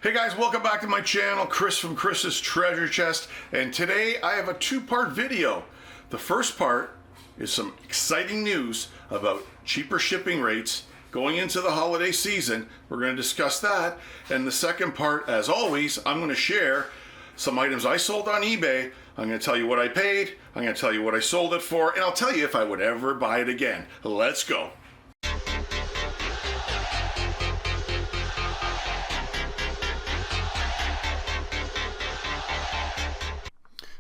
Hey guys, welcome back to my channel, Chris from Chris's Treasure Chest, and today I have a two-part video. The first part is some exciting news about cheaper shipping rates going into the holiday season. We're going to discuss that. And the second part, as always, I'm going to share some items I sold on eBay. I'm going to tell you what I paid, I'm going to tell you what I sold it for, and I'll tell you if I would ever buy it again. Let's go.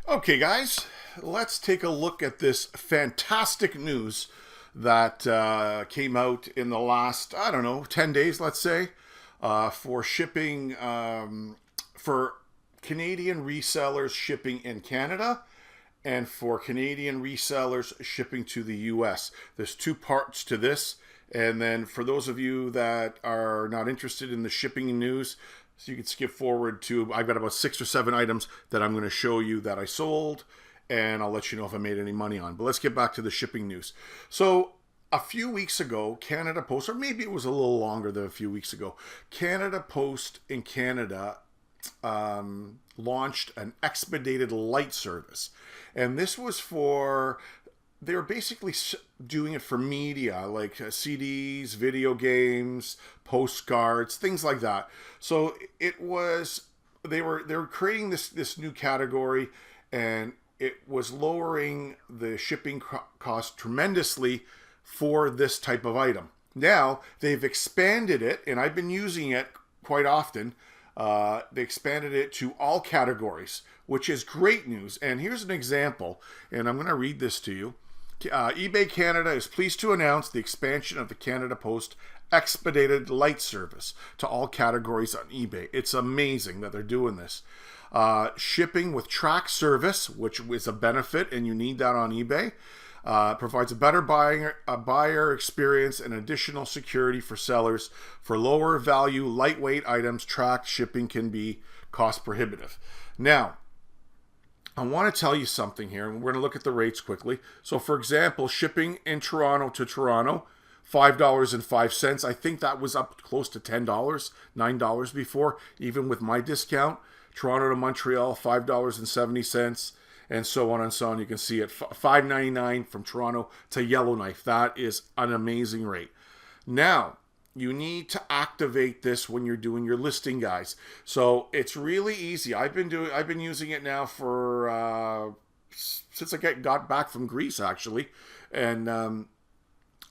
Okay guys, let's take a look at this fantastic news that came out in the last, 10 days, let's say, for shipping, for Canadian resellers shipping in Canada and for Canadian resellers shipping to the US. There's two parts to this, and then for those of you that are not interested in the shipping news, so you can skip forward to, I've got about 6 or 7 items that I'm going to show you that I sold, and I'll let you know if I made any money on. But let's get back to the shipping news. So a few weeks ago, Canada Post, or maybe it was a little longer than a few weeks ago, Canada Post in Canada launched an expedited light service. And this was for, they were basically doing it for media, like CDs, video games, postcards, things like that. So it was, they were creating this new category, and it was lowering the shipping cost tremendously for this type of item. Now they've expanded it, and I've been using it quite often. They expanded it to all categories, which is great news. And here's an example, and I'm going to read this to you. eBay Canada is pleased to announce the expansion of the Canada Post expedited light service to all categories on eBay. It's amazing that they're doing this. Shipping with track service, which is a benefit, and you need that on eBay. Provides a better buyer experience and additional security for sellers. For lower value, lightweight items, tracked shipping can be cost prohibitive. Now, I want to tell you something here, and we're going to look at the rates quickly. So, for example, shipping in Toronto to Toronto, $5.05. I think that was up close to $10, $9 before, even with my discount. Toronto to Montreal, $5.70, and so on and so on. You can see it, $5.99 from Toronto to Yellowknife. That is an amazing rate. Now, you need to activate this when you're doing your listing, guys. So it's really easy. I've been using it now for since I got back from Greece, actually, and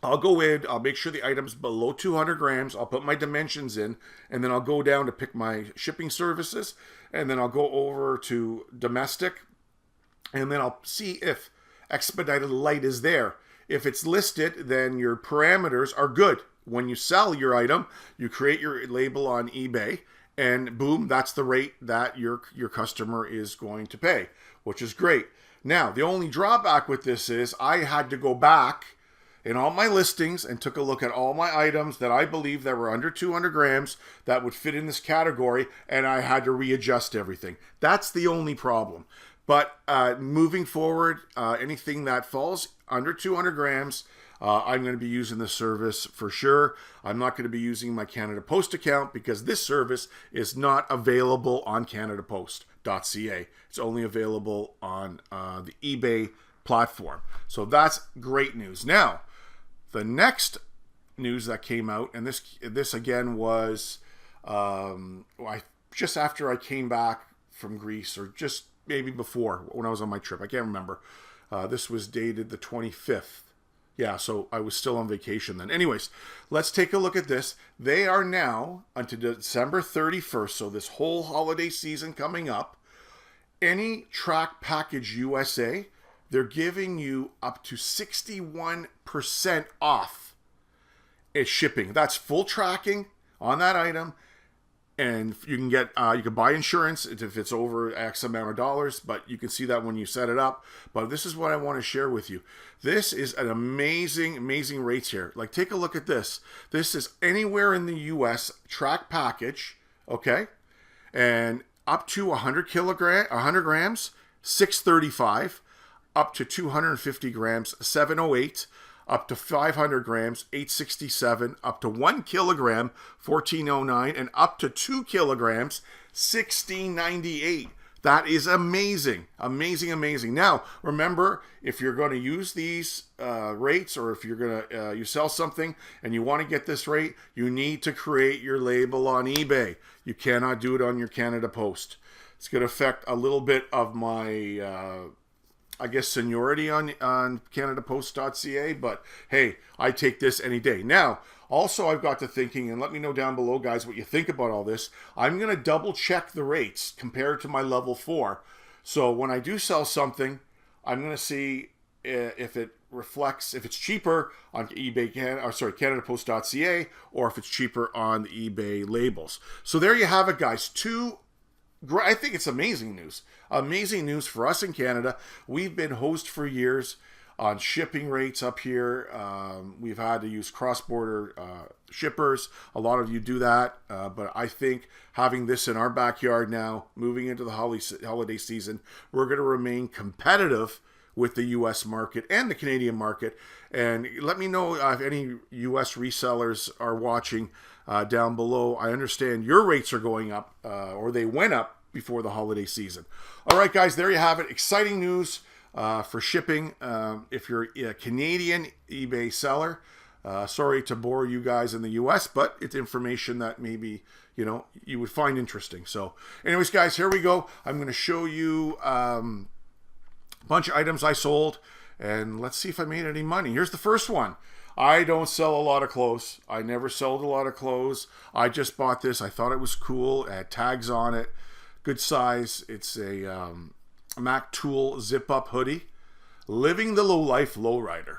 I'll go in, I'll make sure the item's below 200 grams, I'll put my dimensions in, and then I'll go down to pick my shipping services, and then I'll go over to domestic, and then I'll see if expedited light is there. If it's listed, then your parameters are good. When you sell your item, you create your label on eBay, and boom, that's the rate that your customer is going to pay, which is great. Now, the only drawback with this is I had to go back in all my listings and took a look at all my items that I believe that were under 200 grams that would fit in this category, and I had to readjust everything. That's the only problem. But moving forward, anything that falls under 200 grams, I'm going to be using this service for sure. I'm not going to be using my Canada Post account because this service is not available on canadapost.ca. It's only available on the eBay platform. So that's great news. Now, the next news that came out, and this again was just after I came back from Greece, or just maybe before when I was on my trip. I can't remember. This was dated the 25th. Yeah, so I was still on vacation then. Anyways, let's take a look at this. They are now until December 31st, so this whole holiday season coming up, any track package USA, they're giving you up to 61% off its shipping. That's full tracking on that item, and you can get you can buy insurance if it's over X amount of dollars, but you can see that when you set it up. But this is what I want to share with you. This is an amazing rates here. Like, take a look at this. This is anywhere in the US track package, okay? And up to 100 grams, $635. Up to 250 grams, $708. up to 500 grams, $867, up to 1 kilogram, $14.09, and up to 2 kilograms, $16.98. That is amazing. Amazing, amazing. Now, remember, if you're going to use these rates, or if you're going to you sell something and you want to get this rate, you need to create your label on eBay. You cannot do it on your Canada Post. It's going to affect a little bit of my I guess, seniority on CanadaPost.ca, but hey, I take this any day. Now, also I've got to thinking, and let me know down below, guys, what you think about all this. I'm going to double check the rates compared to my level 4. So when I do sell something, I'm going to see if it reflects, if it's cheaper on eBay, CanadaPost.ca, or if it's cheaper on the eBay labels. So there you have it, guys. I think it's amazing news. Amazing news for us in Canada. We've been host for years on shipping rates up here. We've had to use cross-border shippers. A lot of you do that. But I think having this in our backyard now, moving into the holiday season, we're going to remain competitive with the U.S. market and the Canadian market. And let me know if any U.S. resellers are watching down below. I understand your rates are going up, or they went up before the holiday season. All right, guys, there you have it. Exciting news for shipping. If you're a Canadian eBay seller, sorry to bore you guys in the U.S., but it's information that maybe you would find interesting. So anyways, guys, here we go. I'm going to show you a bunch of items I sold, and let's see if I made any money. Here's the first one. I don't sell a lot of clothes. I never sold a lot of clothes. I just bought this. I thought it was cool. It had tags on it. Good size. It's a Mac Tool zip-up hoodie. Living the Low Life Lowrider.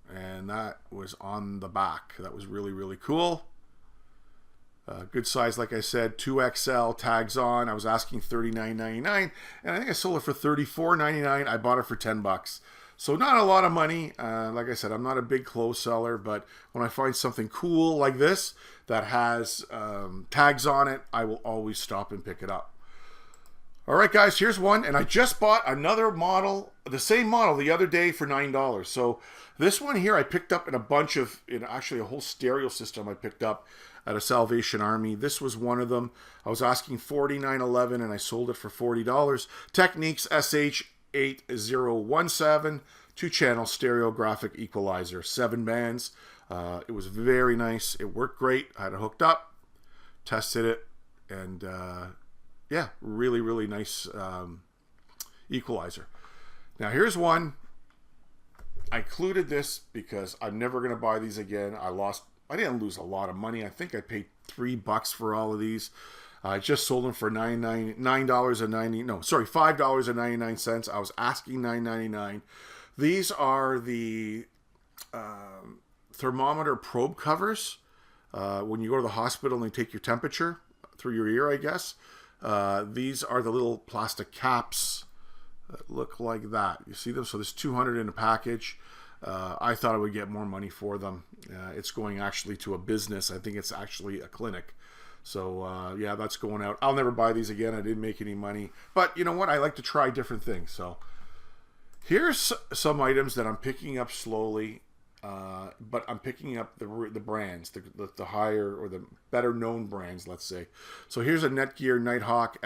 And that was on the back. That was really, really cool. Good size, like I said, 2XL, tags on. I was asking $39.99, and I think I sold it for $34.99. I bought it for $10. So not a lot of money. Like I said, I'm not a big clothes seller, but when I find something cool like this that has tags on it, I will always stop and pick it up. All right, guys, here's one, and I just bought another model, the same model, the other day for $9. So this one here I picked up in a bunch of, actually a whole stereo system I picked up at a Salvation Army. This was one of them. I was asking $49.11, and I sold it for $40. Techniques SH8017, 2-channel stereographic equalizer, 7 bands. It was very nice. It worked great. I had it hooked up, tested it, and yeah, really, really nice equalizer. Now here's one. I included this because I'm never going to buy these again. I didn't lose a lot of money. I think I paid $3 for all of these. I just sold them for $5.99. I was asking $9.99. These are the thermometer probe covers. When you go to the hospital and they take your temperature through your ear, I guess. These are the little plastic caps that look like that. You see them? So there's 200 in a package. I thought I would get more money for them. It's going actually to a business. I think it's actually a clinic. So yeah, that's going out. I'll never buy these again. I didn't make any money. But you know what? I like to try different things. So here's some items that I'm picking up slowly. But I'm picking up the brands, the higher or the better known brands, let's say. So here's a Netgear Nighthawk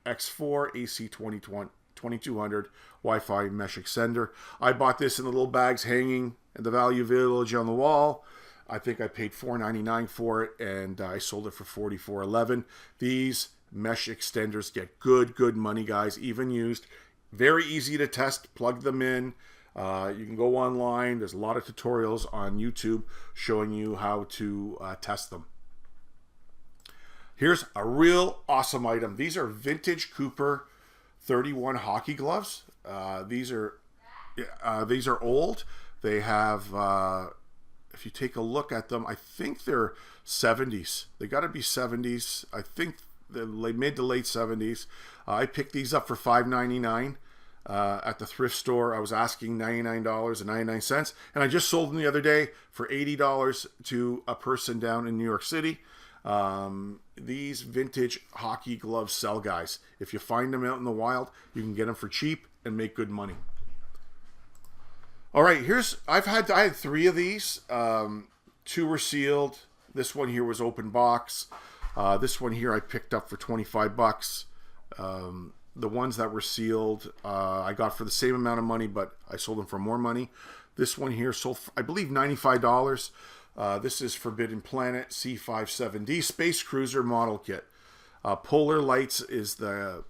X4 AC 2200 Wi-Fi mesh extender. I bought this in the little bags hanging in the Value Village on the wall. I think I paid $4.99 for it, and I sold it for $44.11. These mesh extenders get good money, guys, even used. Very easy to test. Plug them in. You can go online. There's a lot of tutorials on YouTube showing you how to test them. Here's a real awesome item. These are vintage Cooper 31 hockey gloves. These are old. They have, if you take a look at them, I think they're 70s. They got to be 70s. I think the mid to late 70s. I picked these up for $5.99. At the thrift store. I was asking $99.99, and I just sold them the other day for $80 to a person down in New York City. These vintage hockey gloves sell, guys. If you find them out in the wild, you can get them for cheap and make good money. All right, I had 3 of these. 2 were sealed. This one here was open box. This one here I picked up for $25. The ones that were sealed, I got for the same amount of money, but I sold them for more money. This one here sold for, I believe, $95. This is Forbidden Planet C57D Space Cruiser Model Kit. Polar Lights is the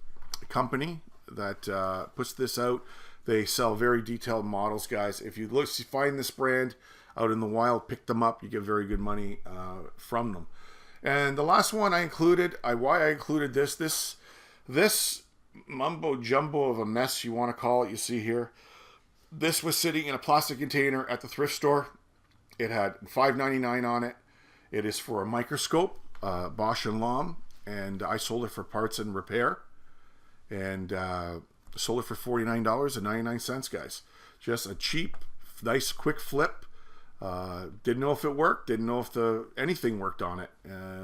company that puts this out. They sell very detailed models, guys. If you find this brand out in the wild, pick them up. You get very good money from them. And the last one I included, why I included this mumbo jumbo of a mess, you want to call it, you see here. This was sitting in a plastic container at the thrift store. It had $5.99 on it. It is for a microscope, Bosch and Lomb, and I sold it for parts and repair. And sold it for $49.99, guys. Just a cheap, nice, quick flip. Didn't know if it worked. Didn't know if anything worked on it.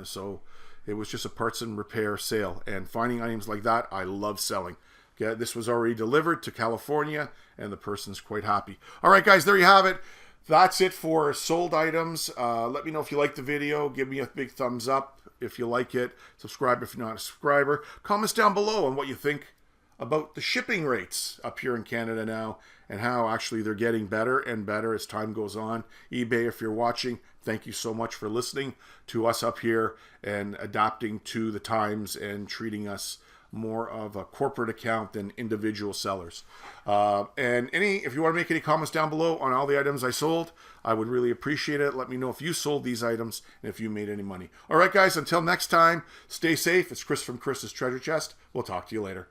So it was just a parts and repair sale. And finding items like that, I love selling. Okay, this was already delivered to California, and the person's quite happy. All right, guys, there you have it. That's it for sold items. Let me know if you liked the video. Give me a big thumbs up if you like it. Subscribe if you're not a subscriber. Comments down below on what you think about the shipping rates up here in Canada now, and how actually they're getting better and better as time goes on. eBay, if you're watching, thank you so much for listening to us up here and adapting to the times and treating us more of a corporate account than individual sellers. And if you want to make any comments down below on all the items I sold, I would really appreciate it. Let me know if you sold these items and if you made any money. All right, guys, until next time, stay safe. It's Chris from Chris's Treasure Chest. We'll talk to you later.